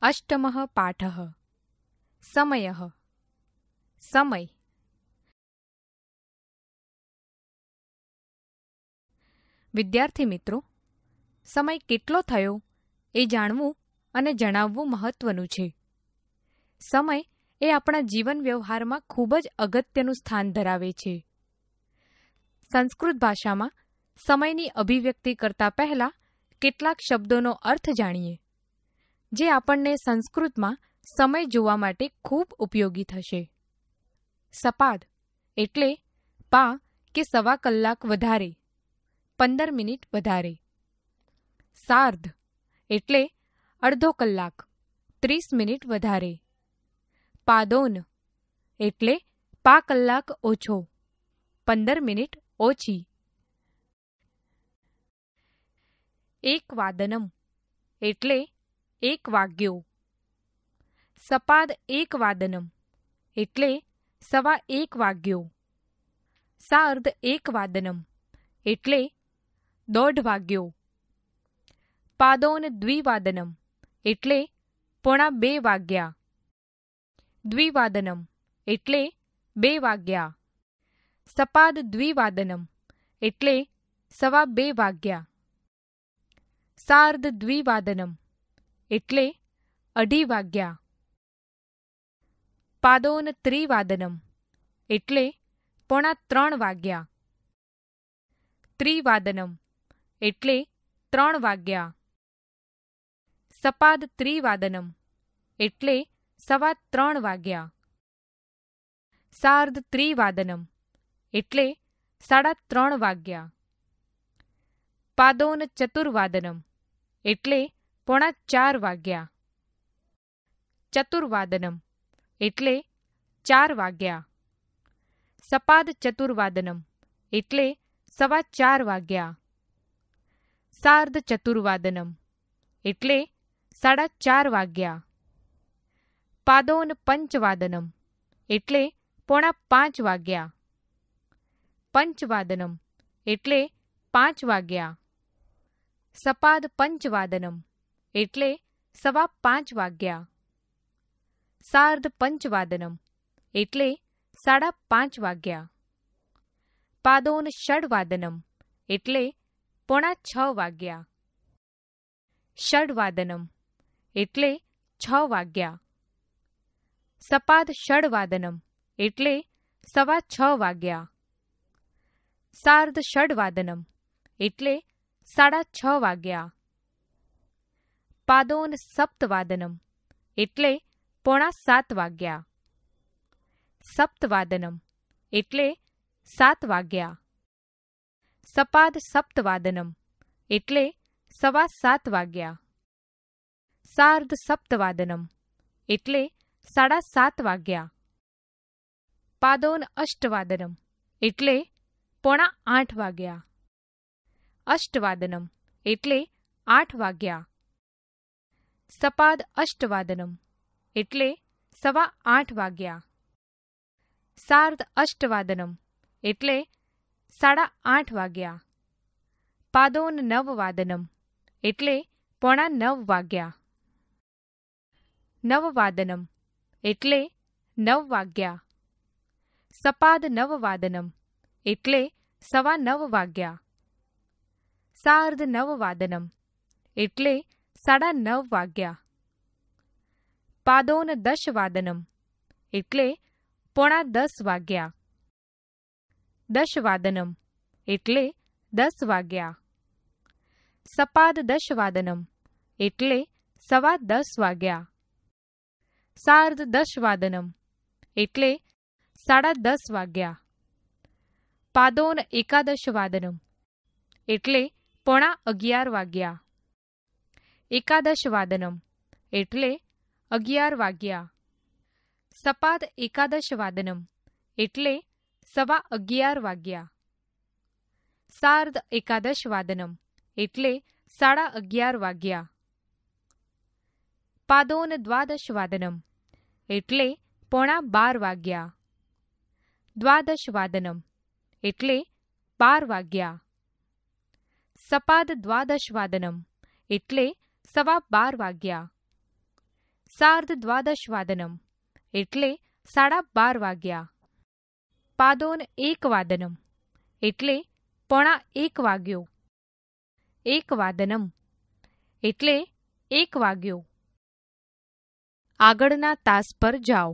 અષ્ટમઃ પાઠઃ સમયઃ સમય. વિદ્યાર્થી મિત્રો, સમય કેટલો થયો એ જાણવું અને જણાવવું મહત્વનું છે. સમય એ આપણા જીવન વ્યવહારમાં ખૂબ જ અગત્યનું સ્થાન ધરાવે છે. સંસ્કૃત ભાષામાં સમયની અભિવ્યક્તિ કરતા પહેલા કેટલાક શબ્દોનો અર્થ જાણીએ, જે આપણને સંસ્કૃતમાં સમય જોવા માટે ખૂબ ઉપયોગી થશે. સપાદ એટલે પા કે સવા કલાક વધારે, 15 મિનિટ વધારે. સાર્ધ એટલે અડધો કલાક, 30 મિનિટ વધારે. પાદોન એટલે પા કલાક ઓછો, 15 મિનિટ ઓછી. એક વાદનમ એટલે 1 વાગ્યો. સપાદ એક વાદનમ એટલે 1:15 વાગ્યો. સાર્ધ એક વાદનમ એટલે 1:30 વાગ્યો. પાદોન દ્વિવાદનમ એટલે 1:45 વાગ્યા. દ્વિવાદનમ એટલે 2 વાગ્યા. સપાદ દ્વિવાદનમ એટલે 2:15 વાગ્યા. સાર્ધ દ્વિવાદનમ એટલે 2:30 વાગ્યા. પાદોન ત્રિવાદનમ એટલે 2:45 વાગ્યા. ત્રિવાદનમ એટલે 3 વાગ્યા. સપાદ ત્રિવાદનમ એટલે 3:15 વાગ્યા. સાર્ધ ત્રિવાદનમ એટલે 3:30 વાગ્યા. પાદોન ચતુર્વાદનમ એટલે 3:45 વાગ્યા. ચતુર્વાદનમ એટલે 4 વાગ્યા. સપાદ ચતુર્વાદનમ એટલે 4:15 વાગ્યા. સાર્ધ ચતુર્વાદનમ એટલે 4:30 વાગ્યા. પાદોન પંચવાદનમ એટલે 4:45 વાગ્યા. પંચવાદનમ એટલે 5 વાગ્યા. સપાદ પંચવાદનમ એટલે 5:15 વાગ્યા. સાર્ધ પંચવાદનમ એટલે 5:30 વાગ્યા. પાદોન ષડવાદનમ એટલે 5:45 વાગ્યા. ષડવાદનમ એટલે 6 વાગ્યા. સપાદ ષડવાદનમ એટલે 6:15 વાગ્યા. સાર્ધ ષડવાદનમ એટલે 6:30 વાગ્યા. પાદોન સપ્તવાદનમ એટલે 6:45 વાગ્યા. સપ્તવાદનમ એટલે 7 વાગ્યા. સપાદ સપ્તવાદનમ એટલે 7:15 વાગ્યા. સાર્ધ સપ્તવાદનમ એટલે 7:30 વાગ્યા. પાદોન અષ્ટવાદનમ એટલે 7:45 વાગ્યા. અષ્ટવાદનમ એટલે 8 વાગ્યા. સપાદ અષ્ટવાદનમ એટલે 8:15 વાગ્યા. સાર્ધ અષ્ટવાદનમ એટલે 8:30 વાગ્યા. પાદોન નવવાદનમ એટલે 8:45 વાગ્યા. નવવાદનમ એટલે 9 વાગ્યા. સપાદ નવવાદનમ એટલે 9:15 વાગ્યા. સાર્ધ નવવાદનમ એટલે 9:30 વાગ્યા. પાદોન દશવાદનમ એટલે 9:45 વાગ્યા. દશવાદનમ એટલે 10 વાગ્યા. સપાદ દશવાદનમ એટલે 10:15 વાગ્યા. સાર્ધ દશવાદનમ એટલે 10:30 વાગ્યા. પાદોન એકાદશવાદનમ એટલે 11:15 વાગ્યા. એકાદશવાદનમ એટલે 11 વાગ્યા. સપાદ એકાદશવાદનમ એટલે 11:15 વાગ્યા. સાર્ધ એકાદશવાદનમ એટલે 11:30 વાગ્યા. પાદોન દ્વાદશવાદનમ એટલે 11:45 વાગ્યા. દ્વાદશવાદનમ એટલે 12 વાગ્યા. સપાદ દ્વાદશવાદનમ એટલે 12:15 વાગ્યા. સાર્ધદ્વાદશવાદનમ એટલે 12:30 વાગ્યા. પાદોન એકવાદનમ એટલે 12:45 વાગ્યો. એકવાદનમ એટલે 1 વાગ્યો. આગળના તાસ પર જાઓ.